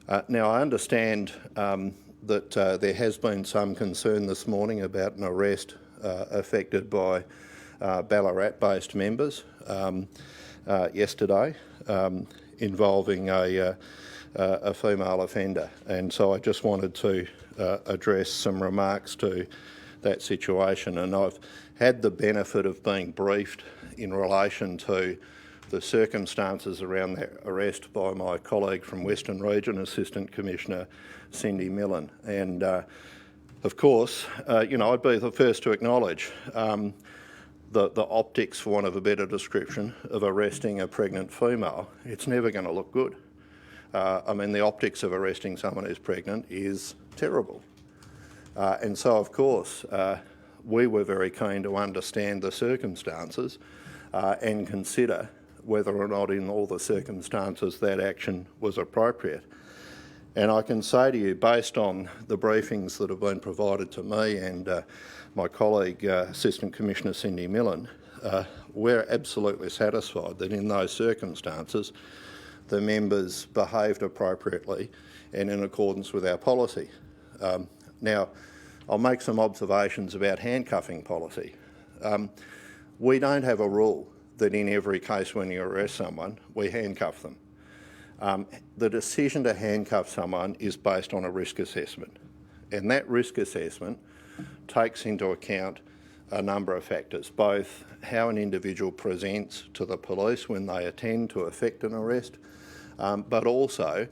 Now, I understand that there has been some concern this morning about an arrest affected by Ballarat-based members yesterday involving a female offender, and so I just wanted to address some remarks to that situation. And I've had the benefit of being briefed in relation to the circumstances around that arrest by my colleague from Western Region, Assistant Commissioner Cindy Millen. And of course, I'd be the first to acknowledge the optics, for want of a better description, of arresting a pregnant female. It's never going to look good. The optics of arresting someone who's pregnant is terrible. And so, of course, we were very keen to understand the circumstances and consider whether or not in all the circumstances that action was appropriate. And I can say to you, based on the briefings that have been provided to me and my colleague, Assistant Commissioner Cindy Millen, we're absolutely satisfied that in those circumstances the members behaved appropriately and in accordance with our policy. Now, I'll make some observations about handcuffing policy. We don't have a rule that in every case when you arrest someone, we handcuff them. The decision to handcuff someone is based on a risk assessment, and that risk assessment takes into account a number of factors, both how an individual presents to the police when they attend to effect an arrest, but also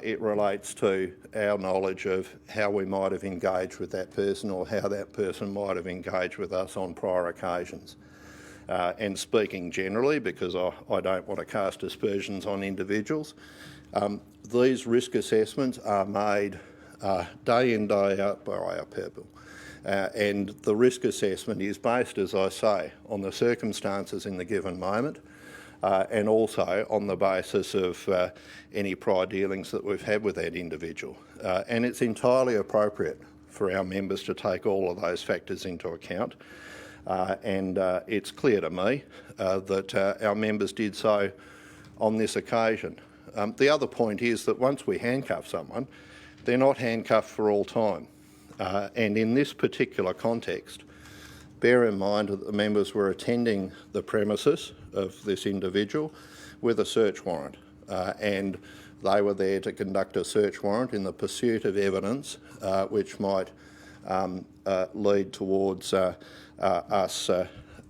it relates to our knowledge of how we might have engaged with that person or how that person might have engaged with us on prior occasions. And speaking generally, because I don't want to cast aspersions on individuals, these risk assessments are made day in, day out by our people. And the risk assessment is based, as I say, on the circumstances in the given moment and also on the basis of any prior dealings that we've had with that individual. And it's entirely appropriate for our members to take all of those factors into account. And it's clear to me that our members did so on this occasion. The other point is that once we handcuff someone, they're not handcuffed for all time. And in this particular context, bear in mind that the members were attending the premises of this individual with a search warrant, and they were there to conduct a search warrant in the pursuit of evidence which might lead towards us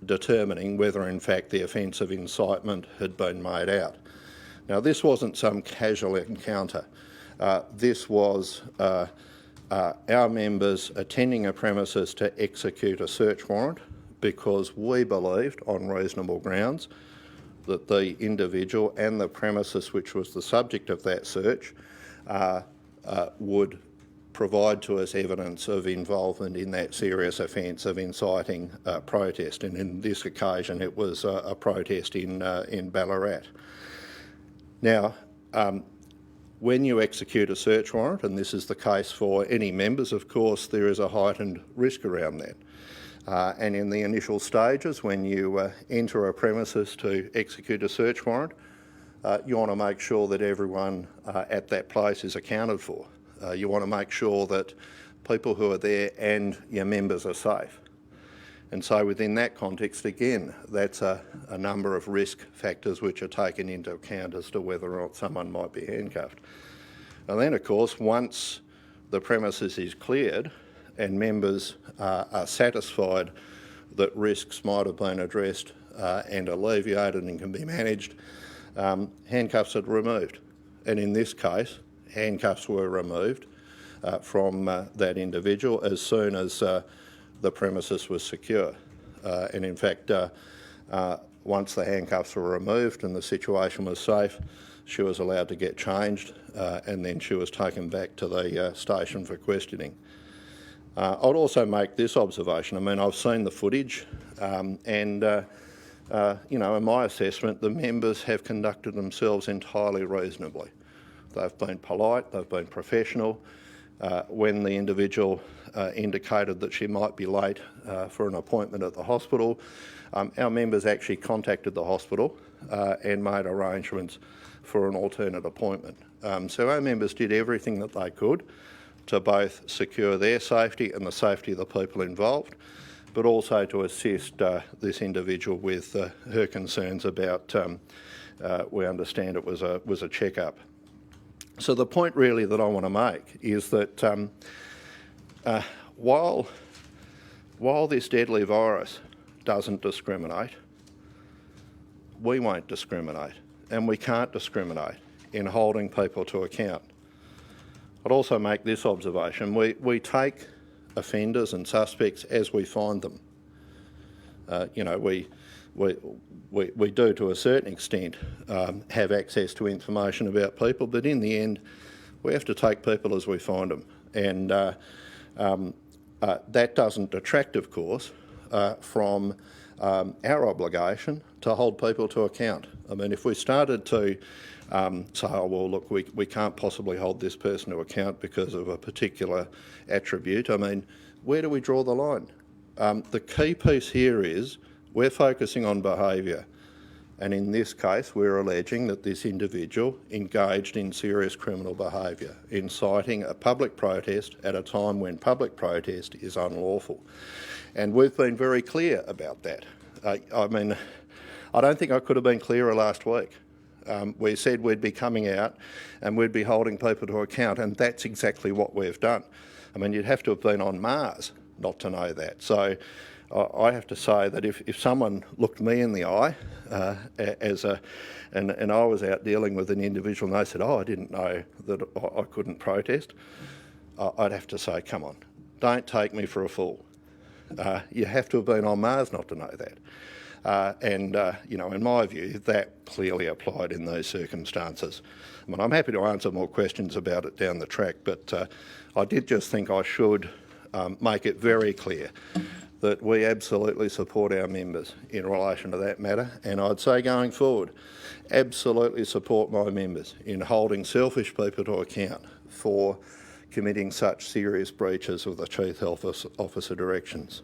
determining whether in fact the offence of incitement had been made out. Now, this wasn't some casual encounter. This was our members attending a premises to execute a search warrant because we believed on reasonable grounds that the individual and the premises which was the subject of that search would provide to us evidence of involvement in that serious offence of inciting protest, and in this occasion it was a protest in Ballarat. Now, when you execute a search warrant, and this is the case for any members, of course, there is a heightened risk around that. And in the initial stages, when you enter a premises to execute a search warrant, you want to make sure that everyone at that place is accounted for. You want to make sure that people who are there and your members are safe. And so within that context, again, that's a number of risk factors which are taken into account as to whether or not someone might be handcuffed. And then, of course, once the premises is cleared and members are satisfied that risks might have been addressed and alleviated and can be managed, handcuffs are removed. And in this case, handcuffs were removed from that individual as soon as the premises was secure. And in fact, once the handcuffs were removed and the situation was safe, she was allowed to get changed and then she was taken back to the station for questioning. I'd also make this observation. I mean, I've seen the footage and, in my assessment, the members have conducted themselves entirely reasonably. They've been polite, they've been professional. When the individual indicated that she might be late for an appointment at the hospital, our members actually contacted the hospital and made arrangements for an alternate appointment. So our members did everything that they could to both secure their safety and the safety of the people involved, but also to assist this individual with her concerns about, we understand it was a check-up. So the point really that I want to make is that while this deadly virus doesn't discriminate, we won't discriminate, and we can't discriminate in holding people to account. I'd also make this observation: we take offenders and suspects as we find them. We do to a certain extent have access to information about people, but in the end we have to take people as we find them, and that doesn't detract, of course, from our obligation to hold people to account. I mean, if we started to say, oh well, look, we can't possibly hold this person to account because of a particular attribute, I mean, where do we draw the line? The key piece here is we're focusing on behaviour, and in this case we're alleging that this individual engaged in serious criminal behaviour, inciting a public protest at a time when public protest is unlawful. And we've been very clear about that. I mean, I don't think I could have been clearer last week. We said we'd be coming out and we'd be holding people to account, and that's exactly what we've done. I mean, you'd have to have been on Mars not to know that. So I have to say that if someone looked me in the eye and I was out dealing with an individual and they said, oh, I didn't know that I couldn't protest, I'd have to say, come on, don't take me for a fool. You have to have been on Mars not to know that. In my view, that clearly applied in those circumstances. I mean, I'm happy to answer more questions about it down the track, but I did just think I should make it very clear that we absolutely support our members in relation to that matter, and I'd say going forward, absolutely support my members in holding selfish people to account for committing such serious breaches of the Chief Health Officer directions.